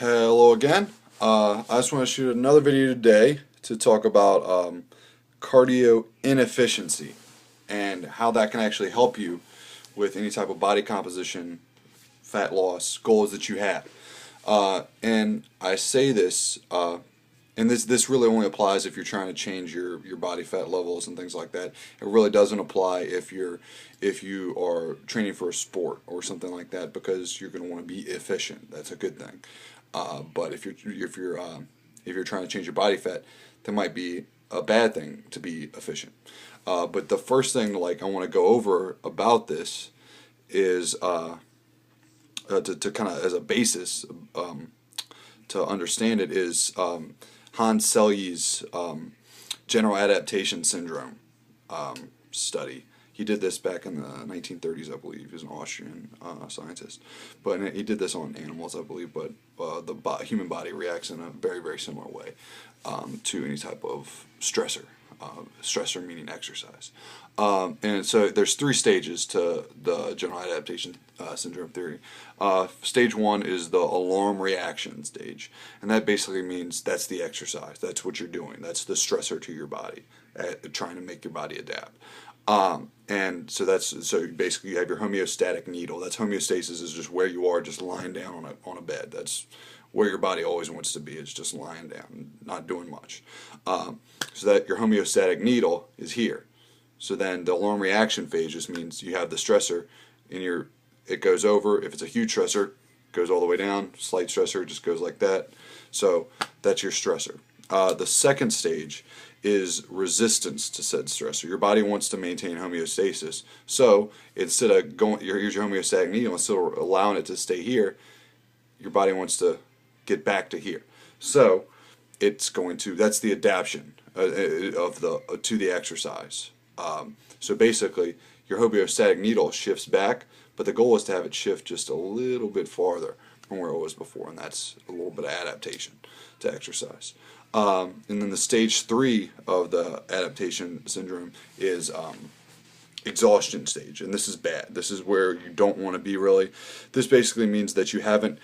Hello again. I just want to shoot another video today to talk about cardio inefficiency and how that can actually help you with any type of body composition, fat loss goals that you have. And I say this, and this really only applies if you're trying to change your body fat levels and things like that. It really doesn't apply if you are training for a sport or something like that, because you're going to want to be efficient. That's a good thing. But if you're trying to change your body fat, that might be a bad thing to be efficient. But the first thing I want to go over about this is to kind of as a basis to understand it is Hans Selye's general adaptation syndrome study. He did this back in the 1930s, I believe. He was an Austrian scientist, but he did this on animals, I believe. But the human body reacts in a very, very similar way to any type of stressor. Stressor meaning exercise. And so there's three stages to the general adaptation syndrome theory. Stage one is the alarm reaction stage, and that basically means that's the exercise. That's what you're doing. That's the stressor to your body, trying to make your body adapt. And so basically you have your homeostatic needle. That's homeostasis, is just where you are, just lying down on a bed. That's where your body always wants to be. It's just lying down, not doing much. So that your homeostatic needle is here. So then the alarm reaction phase just means you have the stressor in it goes over. If it's a huge stressor, it goes all the way down. Slight stressor, it just goes like that. So that's your stressor. The second stage is resistance to said stressor. Your body wants to maintain homeostasis. So instead of here's your homeostatic needle, instead of allowing it to stay here, your body wants to get back to here. So that's the adaptation to the exercise. So basically, your homeostatic needle shifts back, but the goal is to have it shift just a little bit farther from where it was before, and that's a little bit of adaptation to exercise. And then the stage three of the adaptation syndrome is exhaustion stage, and this is bad. This is where you don't want to be really. This basically means that you haven't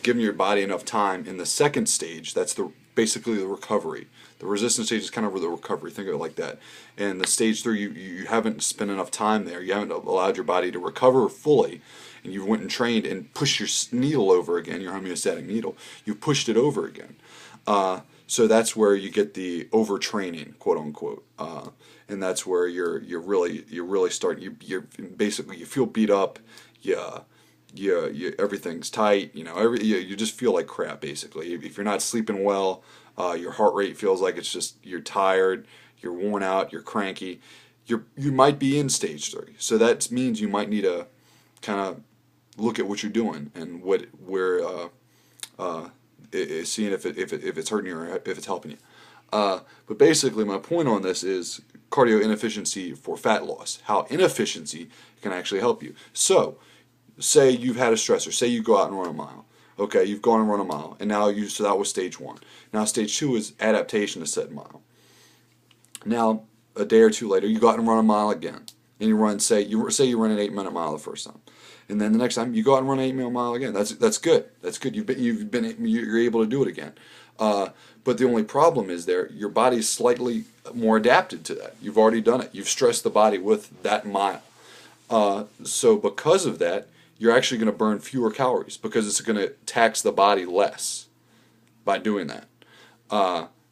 given your body enough time in the second stage. That's basically the recovery. The resistance stage is kind of the recovery. Think of it like that. And the stage three, you haven't spent enough time there. You haven't allowed your body to recover fully, and you went and trained and pushed your needle over again, your homeostatic needle. You pushed it over again. So that's where you get the overtraining, quote unquote, and that's where you're really starting. Basically you feel beat up. Everything's tight. You just feel like crap basically. If you're not sleeping well, your heart rate feels like you're tired, you're worn out, you're cranky. You might be in stage three. So that means you might need to kind of look at what you're doing and seeing if it's hurting you or if it's helping you. But basically my point on this is cardio inefficiency for fat loss, how inefficiency can actually help you. So say you've had a stressor, say you go out and run a mile. Okay, you've gone and run a mile, and so that was stage one. Now stage two is adaptation to said mile. Now a day or two later you go out and run a mile again, and you run say you run an 8-minute mile the first time. And then the next time you go out and run an 8-minute mile again. That's good. That's good. You're able to do it again. But the only problem is your body's slightly more adapted to that. You've already done it. You've stressed the body with that mile. So because of that, you're actually going to burn fewer calories because it's going to tax the body less by doing that.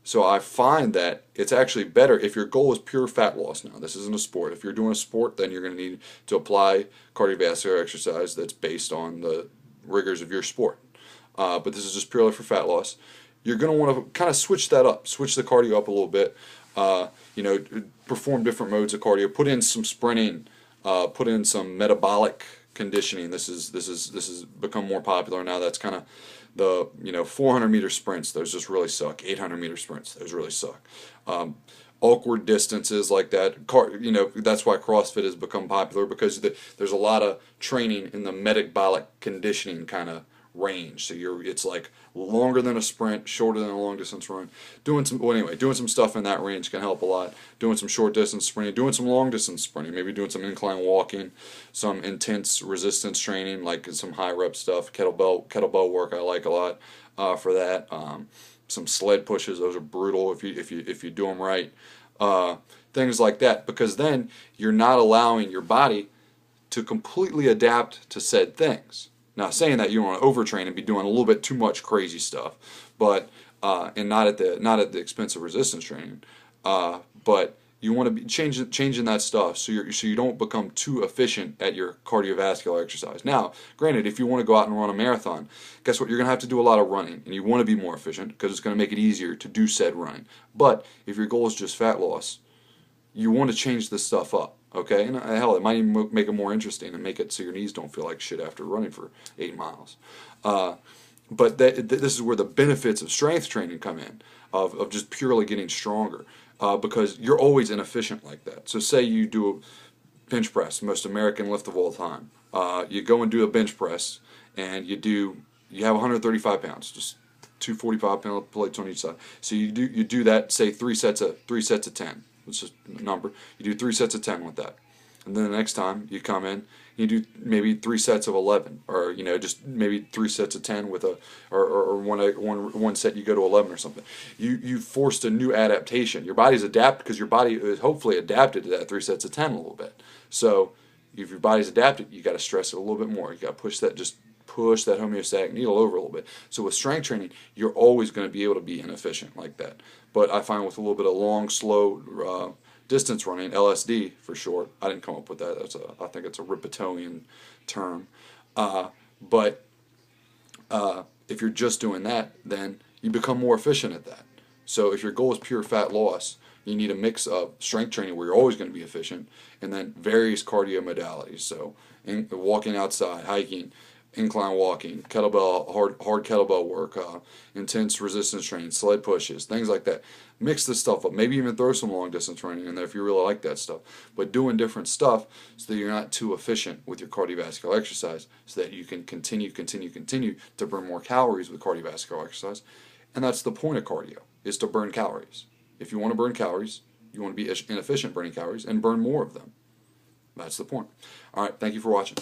So I find that it's actually better if your goal is pure fat loss. Now, this isn't a sport. If you're doing a sport, then you're going to need to apply cardiovascular exercise that's based on the rigors of your sport. But this is just purely for fat loss. You're going to want to kind of switch that up, switch the cardio up a little bit. Perform different modes of cardio. Put in some sprinting. Put in some metabolic conditioning. This has become more popular now. That's kind of the 400-meter sprints. Those just really suck. 800-meter sprints. Those really suck. Awkward distances like that. That's why CrossFit has become popular, because there's a lot of training in the metabolic conditioning kind of range. So it's like longer than a sprint, shorter than a long distance run. Doing some stuff in that range can help a lot. Doing some short distance sprinting, doing some long distance sprinting, maybe doing some incline walking, some intense resistance training, like some high rep stuff. Kettlebell work I like a lot for that. Some sled pushes, those are brutal if you do them right. Things like that, because then you're not allowing your body to completely adapt to said things. Now, saying that, you don't want to overtrain and be doing a little bit too much crazy stuff, but and not at the expense of resistance training, but you want to be changing that stuff so you don't become too efficient at your cardiovascular exercise. Now, granted, if you want to go out and run a marathon, guess what? You're going to have to do a lot of running, and you want to be more efficient because it's going to make it easier to do said running. But if your goal is just fat loss, you want to change this stuff up. Okay, and hell, it might even make it more interesting and make it so your knees don't feel like shit after running for 8 miles. But this is where the benefits of strength training come in, of just purely getting stronger, because you're always inefficient like that. So say you do a bench press, most American lift of all time. You go and do a bench press, and you have 135 pounds, just 245-pound plates on each side. So you do that, say 3 sets of 10. It's just a number. You do 3 sets of 10 with that, and then the next time you come in, you do maybe 3 sets of 11, or just maybe 3 sets of 10 with or one set you go to 11 or something. You forced a new adaptation. Your body's adapted because your body is hopefully adapted to that 3 sets of 10 a little bit. So if your body's adapted, you got to stress it a little bit more. You got to push that homeostatic needle over a little bit. So with strength training, you're always going to be able to be inefficient like that. But I find with a little bit of long, slow distance running, LSD for short. I didn't come up with that. I think it's a Ripetonian term. But if you're just doing that, then you become more efficient at that. So if your goal is pure fat loss, you need a mix of strength training where you're always going to be efficient, and then various cardio modalities. So walking outside, hiking, incline walking, hard kettlebell work, intense resistance training, sled pushes, things like that. Mix this stuff up. Maybe even throw some long distance training in there if you really like that stuff. But doing different stuff so that you're not too efficient with your cardiovascular exercise, so that you can continue to burn more calories with cardiovascular exercise. And that's the point of cardio, is to burn calories. If you want to burn calories, you want to be inefficient burning calories and burn more of them. That's the point. All right, thank you for watching.